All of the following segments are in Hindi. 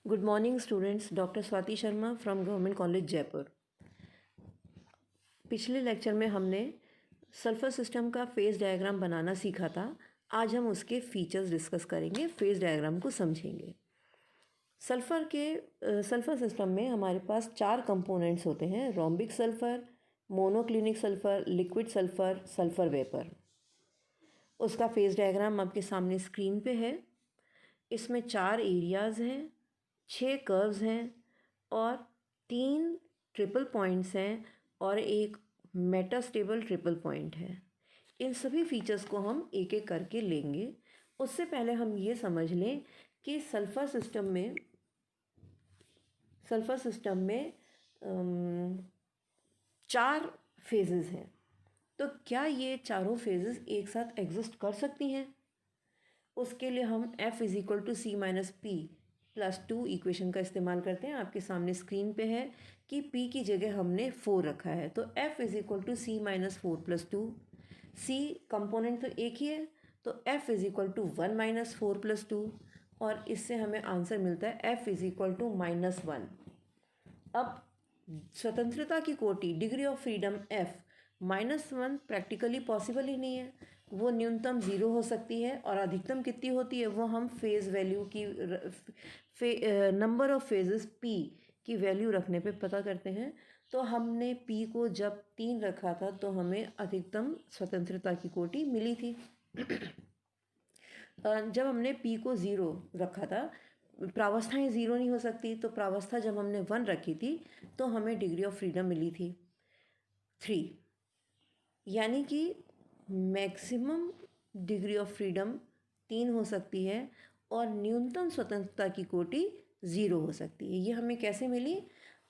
Good morning students, doctor Swati Sharma from government college Jaipur. पिछले लेक्चर में हमने सल्फर सिस्टम का फेज़ डायग्राम बनाना सीखा था। आज हम उसके फीचर्स डिस्कस करेंगे, फेज़ डायग्राम को समझेंगे। सल्फर सिस्टम में हमारे पास 4 कंपोनेंट्स होते हैं: rhombic sulphur, monoclinic sulphur, liquid sulphur, sulphur vapour. उसका फेज़ डायग्राम आपके सामने स्क्रीन पे है। इसमें 4 एरियाज़ हैं, 6 कर्व्स हैं और 3 ट्रिपल पॉइंट्स हैं और एक मेटास्टेबल ट्रिपल पॉइंट है। इन सभी फीचर्स को हम एक एक करके लेंगे। उससे पहले हम ये समझ लें कि सल्फर सिस्टम में 4 फेजेस हैं। तो क्या ये चारों फेजेस एक साथ एग्जिस्ट कर सकती हैं? उसके लिए हम F = C - P + 2 इक्वेशन का इस्तेमाल करते हैं। आपके सामने स्क्रीन पे है कि P की जगह हमने 4 रखा है, तो F = C - 4 + 2। C कंपोनेंट तो एक ही है, तो F = 1 - 4 + 2 और इससे हमें आंसर मिलता है F = -1। अब स्वतंत्रता की कोटि degree of freedom F -1 practically possible ही नहीं है। वो न्यूनतम 0 हो सकती है और अधिकतम कितनी होती है वो हम फेज़ वैल्यू की नंबर ऑफ फेजेस P की वैल्यू रखने पे पता करते हैं। तो हमने P को जब 3 रखा था तो हमें अधिकतम स्वतंत्रता की कोटि मिली थी। जब हमने P को 0 रखा था, प्रावस्थाएं 0 नहीं हो सकती, तो प्रावस्था जब हमने 1 रखी थी तो हमें डिग्री ऑफ फ्रीडम मिली थी 3। यानी कि मैक्सिमम डिग्री ऑफ फ्रीडम 3 हो सकती है और न्यूनतम स्वतंत्रता की कोटि 0 हो सकती है। ये हमें कैसे मिली?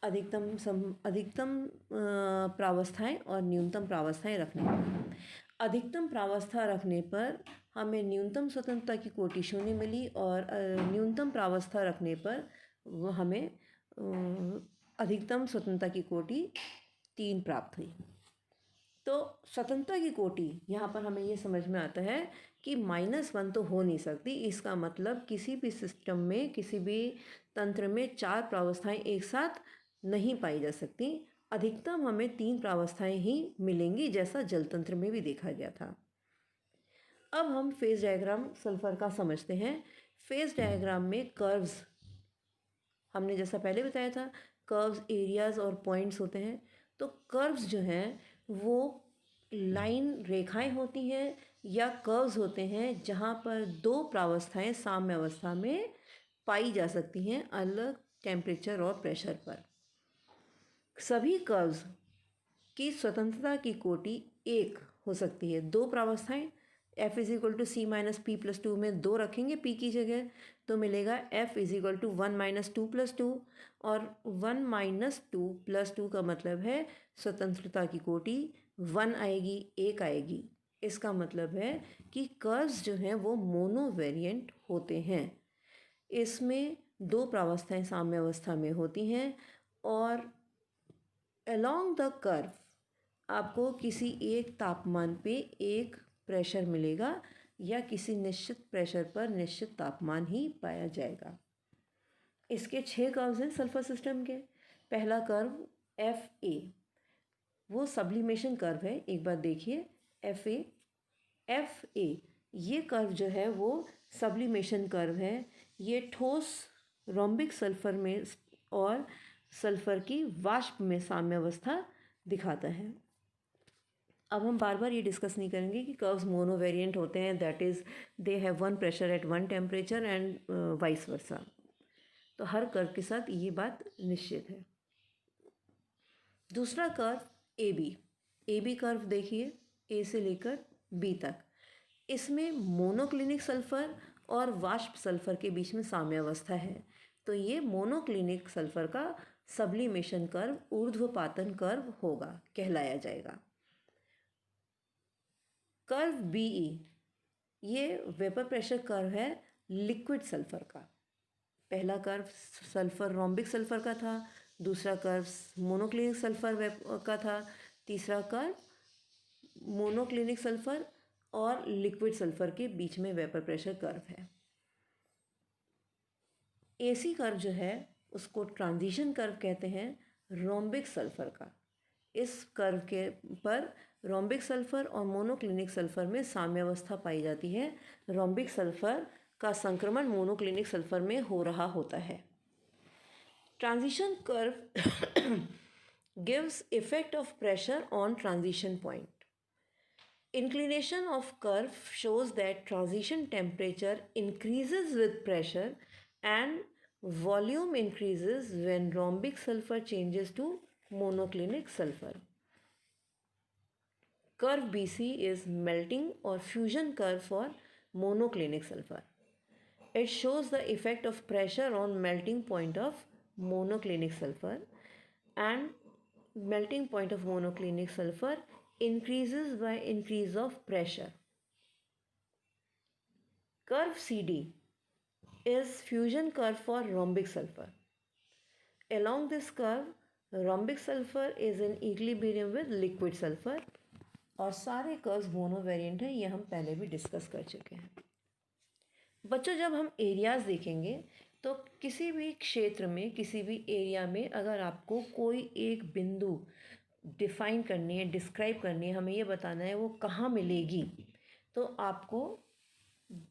अधिकतम प्रावस्थाएं और न्यूनतम प्रावस्थाएं रखने पर। अधिकतम प्रावस्था रखने पर हमें न्यूनतम स्वतंत्रता की कोटि 0 मिली और न्यूनतम प्रावस्था रखने पर वो हमें अधिकतम स्वतंत्रता की कोटि 3 प्राप्त हुई। तो स्वतंत्रता की कोटि यहाँ पर हमें ये समझ में आता है कि -1 तो हो नहीं सकती। इसका मतलब किसी भी सिस्टम में, किसी भी तंत्र में 4 प्रावस्थाएं एक साथ नहीं पाई जा सकती। अधिकतम हमें 3 प्रावस्थाएं ही मिलेंगी, जैसा जल तंत्र में भी देखा गया था। अब हम फेज़ डायग्राम सल्फर का समझते हैं। फेज़ डायग्राम में कर्व्स, हमने जैसा पहले बताया था, कर्व्स, एरियाज़ और पॉइंट्स होते हैं। तो कर्व्स जो हैं वो लाइन, रेखाएं होती हैं या कर्व्स होते हैं जहाँ पर 2 प्रावस्थाएं साम्य अवस्था में पाई जा सकती हैं अलग टेम्परेचर और प्रेशर पर। सभी कर्व्स की स्वतंत्रता की कोटि 1 हो सकती है। 2 प्रावस्थाएं F = C - P + 2 में 2 रखेंगे P की जगह, तो मिलेगा F = 1 - 2 + 2 और 1 - 2 + 2 का मतलब है स्वतंत्रता की कोटि 1 आएगी, 1 आएगी। इसका मतलब है कि कर्व्स जो हैं वो मोनोवेरिएंट होते हैं। इसमें 2 प्रावस्थाएं साम्य अवस्था में होती हैं और अलोंग द कर्व आपको किसी एक तापमान पे एक प्रेशर मिलेगा या किसी निश्चित प्रेशर पर निश्चित तापमान ही पाया जाएगा। इसके 6 कर्व्स हैं सल्फर सिस्टम के। पहला कर्व FA, वो सब्लिमेशन कर्व है। एक बार देखिए, FA ये कर्व जो है वो सब्लिमेशन कर्व है। ये ठोस रोम्बिक सल्फर में और सल्फर की वाष्प में साम्यावस्था दिखाता है। अब हम बार बार ये डिस्कस नहीं करेंगे कि कर्व्स मोनोवेरिएंट होते हैं, that is they have 1 pressure at 1 temperature and vice versa. तो हर कर्व के साथ ये बात निश्चित है। दूसरा कर्व AB कर्व देखिए, A से लेकर B तक। इसमें मोनोक्लिनिक सल्फर और वाष्प सल्फर के बीच में साम्यावस्था है, तो ये मोनोक्लिनिक सल्फर का सब्लिमेशन कर्व, ऊर्ध्वपातन कर्व होगा, कहलाया जाएगा। कर्व BE ये वेपर प्रेशर कर्व है लिक्विड सल्फर का। पहला कर्व सल्फर रोम्बिक सल्फर का था, दूसरा कर्व मोनोक्लिनिक सल्फर का था, तीसरा कर्व मोनोक्लिनिक सल्फर और लिक्विड सल्फर के बीच में वेपर प्रेशर कर्व है। AC कर्व जो है उसको ट्रांजिशन कर्व कहते हैं रोम्बिक सल्फर का। इस कर्व के पर रोम्बिक सल्फर और मोनोक्लिनिक सल्फर में साम्यावस्था पाई जाती है। रोम्बिक सल्फर का संक्रमण मोनोक्लिनिक सल्फर में हो रहा होता है। Transition curve gives effect of pressure on transition point. Inclination of curve shows that transition temperature increases with pressure and volume increases when rhombic sulfur changes to monoclinic sulfur. Curve BC is melting or fusion curve for monoclinic sulfur. It shows the effect of pressure on melting point of monoclinic sulfur, and melting point of monoclinic sulfur increases by increase of pressure. Curve CD is fusion curve for rhombic sulfur. Along this curve, rhombic sulfur is in equilibrium with liquid sulfur, और सारे कर्व्स मोनो वेरिएंट हैं, ये हम पहले भी डिस्कस कर चुके हैं। बच्चों, जब हम एरियाज़ देखेंगे तो किसी भी क्षेत्र में, किसी भी एरिया में अगर आपको कोई एक बिंदु डिफ़ाइन करनी है, डिस्क्राइब करनी है, हमें ये बताना है वो कहाँ मिलेगी, तो आपको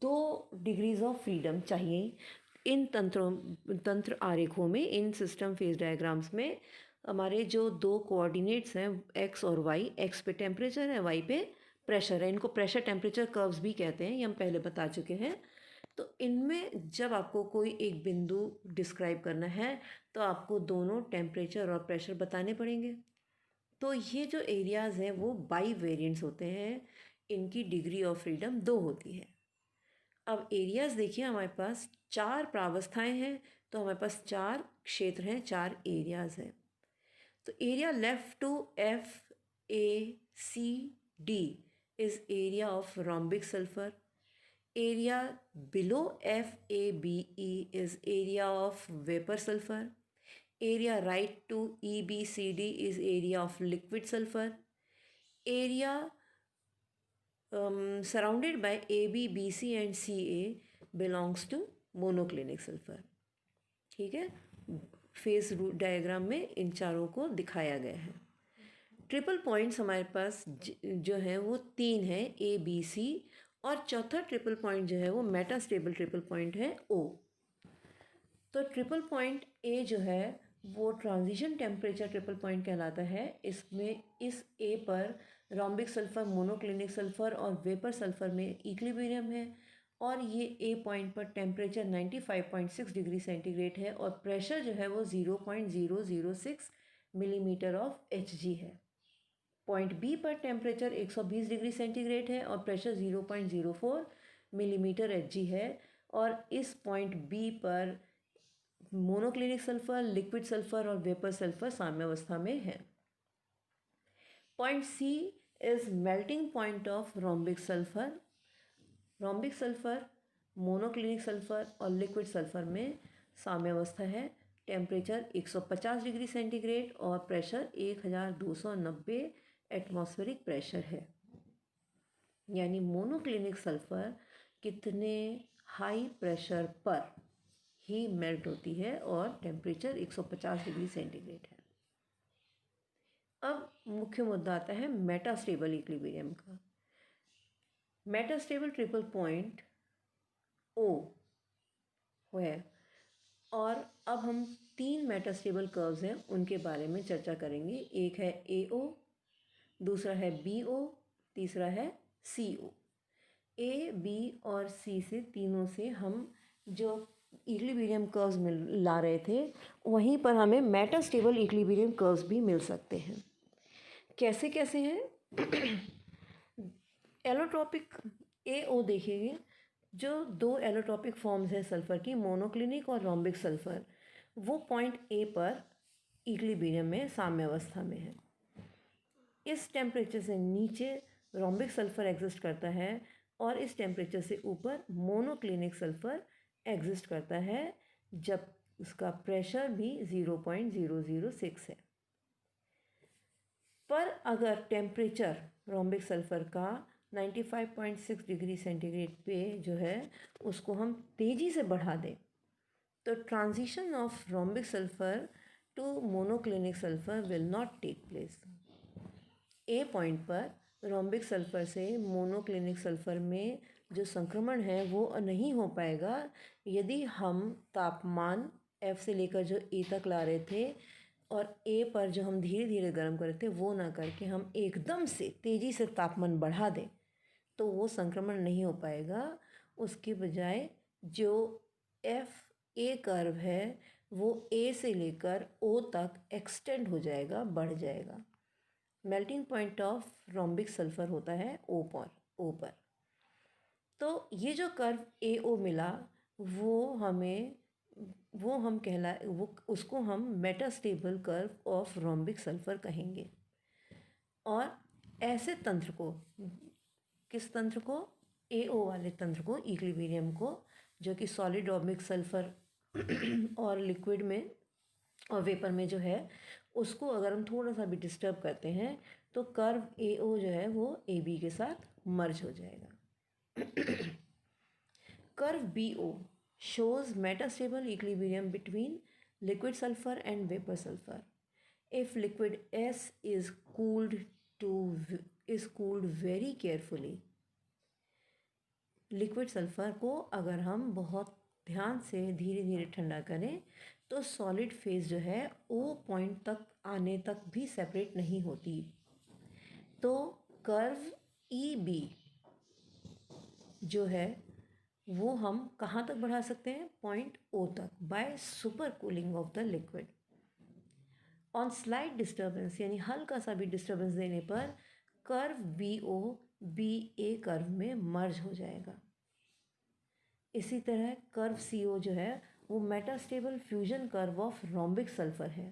2 डिग्रीज ऑफ फ्रीडम चाहिए। इन तंत्र आरेखों में, इन सिस्टम फेज डायग्राम्स में हमारे जो 2 कोऑर्डिनेट्स हैं एक्स और वाई, एक्स पे टेम्परेचर है, वाई पे प्रेशर है, इनको प्रेशर टेम्परेचर कर्व्स भी कहते हैं, ये हम पहले बता चुके हैं। तो इनमें जब आपको कोई एक बिंदु डिस्क्राइब करना है तो आपको दोनों टेम्परेचर और प्रेशर बताने पड़ेंगे। तो ये जो एरियाज़ हैं वो बाई वेरिएंट्स होते हैं, इनकी डिग्री ऑफ फ्रीडम 2 होती है। अब एरियाज़ देखिए, हमारे पास 4 प्रावस्थाएं हैं, तो हमारे पास 4 क्षेत्र हैं, 4 एरियाज़ हैं। तो area left to FACD is area of rhombic sulphur. Area below FABE is area of vapor sulfur. Area right to EBCD is area of liquid sulfur. Area surrounded by AB, BC and CA belongs to monoclinic sulfur. ठीक है, फेस डायग्राम में इन चारों को दिखाया गया है। ट्रिपल पॉइंट्स हमारे पास जो हैं वो 3 हैं, ABC, और चौथा ट्रिपल पॉइंट जो है वो मेटास्टेबल ट्रिपल पॉइंट है O। तो ट्रिपल पॉइंट A जो है वो ट्रांजिशन टेम्परेचर ट्रिपल पॉइंट कहलाता है। इसमें इस A पर रोम्बिक सल्फर, मोनोक्लिनिक सल्फर और वेपर सल्फर में इक्विलिब्रियम है, और ये A पॉइंट पर टेम्परेचर 95.6 डिग्री सेंटीग्रेड है और प्रेशर जो है वो 0.006 मिलीमीटर ऑफ Hg है। पॉइंट बी पर टेम्परेचर 120 डिग्री सेंटीग्रेड है और प्रेशर 0.04 मिलीमीटर Hg है, और इस पॉइंट बी पर मोनोक्लिनिक सल्फर, लिक्विड सल्फर और वेपर सल्फर साम्यावस्था में है। Point C is melting point of rhombic sulphur. Rhombic sulphur, monoclinic sulphur और लिक्विड सल्फर में साम्यावस्था है। टेम्परेचर 150 डिग्री सेंटीग्रेड और प्रेशर 1290 एटमॉस्फेरिक प्रेशर है। यानी मोनोक्लिनिक सल्फर कितने हाई प्रेशर पर ही मेल्ट होती है और टेम्परेचर 150 डिग्री सेंटीग्रेड है। अब मुख्य मुद्दा आता है मेटास्टेबल इक्विलिब्रियम का। मेटास्टेबल ट्रिपल पॉइंट O है, और अब हम 3 मेटास्टेबल कर्व्स हैं उनके बारे में चर्चा करेंगे। एक है AO, दूसरा है BO, तीसरा है CO। A, B और C से, तीनों से हम जो इक्विलिब्रियम कर्व्स ला रहे थे, वहीं पर हमें मेटास्टेबल इक्विलिब्रियम कर्व्स भी मिल सकते हैं। कैसे कैसे हैं? एलोट्रॉपिक AO देखेंगे, जो 2 एलोट्रॉपिक फॉर्म्स हैं सल्फ़र की, मोनोक्लिनिक और रोम्बिक सल्फ़र, वो पॉइंट A पर इक्विलिब्रियम में साम्यावस्था में है। इस टेम्परेचर से नीचे रोम्बिक सल्फ़र एग्जिस्ट करता है और इस टेम्परेचर से ऊपर मोनोक्लिनिक सल्फ़र एग्जिस्ट करता है, जब उसका प्रेशर भी 0.006 है। पर अगर टेम्परेचर रोम्बिक सल्फ़र का 95.6 डिग्री सेंटीग्रेड पे जो है उसको हम तेज़ी से बढ़ा दें, तो transition of rhombic sulphur to monoclinic sulphur will not take place. A point पर रोम्बिक सल्फर से मोनोक्लिनिक सल्फर में जो संक्रमण है वो नहीं हो पाएगा यदि हम तापमान F से लेकर जो ए तक ला रहे थे और ए पर जो हम धीरे धीरे गर्म कर रहे थे वो ना करके हम एकदम से तेज़ी से तापमान बढ़ा दें तो वो संक्रमण नहीं हो पाएगा। उसके बजाय जो ए कर्व है वो ए से लेकर ओ तक एक्सटेंड हो जाएगा, बढ़ जाएगा। Melting point of rhombic sulphur होता है ओ पर। तो ये जो कर्व ए ओ मिला वो उसको हम metastable curve of rhombic sulphur कहेंगे। और ऐसे तंत्र को, किस तंत्र को, ए ओ वाले तंत्र को, इक्विलिब्रियम को, जो कि सॉलिड रोम्बिक सल्फर और लिक्विड में और वेपर में जो है उसको अगर हम थोड़ा सा भी डिस्टर्ब करते हैं तो कर्व ए ओ जो है वो ए बी के साथ मर्ज हो जाएगा। Curve B O shows metastable equilibrium between liquid sulfur and vapor sulfur. If liquid S is cooled very carefully, liquid sulphur को अगर हम बहुत ध्यान से धीरे धीरे ठंडा करें तो सॉलिड फेज जो है ओ पॉइंट तक आने तक भी सेपरेट नहीं होती। तो कर्व ई बी जो है वो हम कहाँ तक बढ़ा सकते हैं, पॉइंट ओ तक, by super cooling of the liquid. On slight disturbance यानी हल्का सा भी डिस्टर्बेंस देने पर कर्व बी ओ बी ए कर्व में मर्ज हो जाएगा। इसी तरह कर्व सी ओ जो है वो metastable fusion curve of rhombic sulphur है।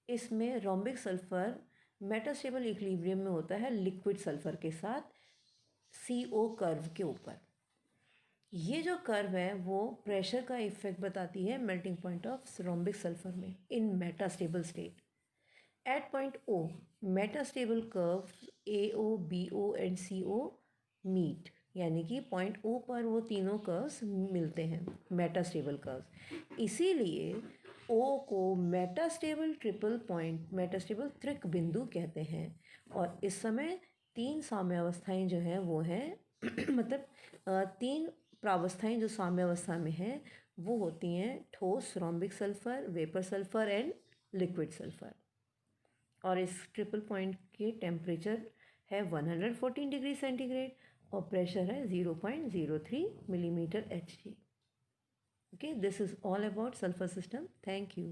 इसमें रोम्बिक सल्फर मेटास्टेबल इक्विलिब्रियम में होता है लिक्विड सल्फर के साथ सी ओ कर्व के ऊपर। ये जो कर्व है वो प्रेशर का इफेक्ट बताती है melting point of rhombic sulphur में in metastable state. At point O metastable curve A O B O and C O meet, यानी कि पॉइंट ओ पर वो तीनों कर्व्स मिलते हैं, मेटास्टेबल कर्व्स। इसीलिए ओ को मेटास्टेबल त्रिक बिंदु कहते हैं। और इस समय तीन साम्यावस्थाएं जो हैं वो हैं मतलब तीन प्रावस्थाएं जो साम्यावस्था में हैं वो होती हैं ठोस rhombic sulphur, vapour sulphur and liquid sulphur. और इस ट्रिपल पॉइंट के टेम्परेचर है 114 डिग्री सेंटीग्रेड और प्रेशर है 0.03 millimeter Hg. Okay, this is all about sulfur system. Thank you.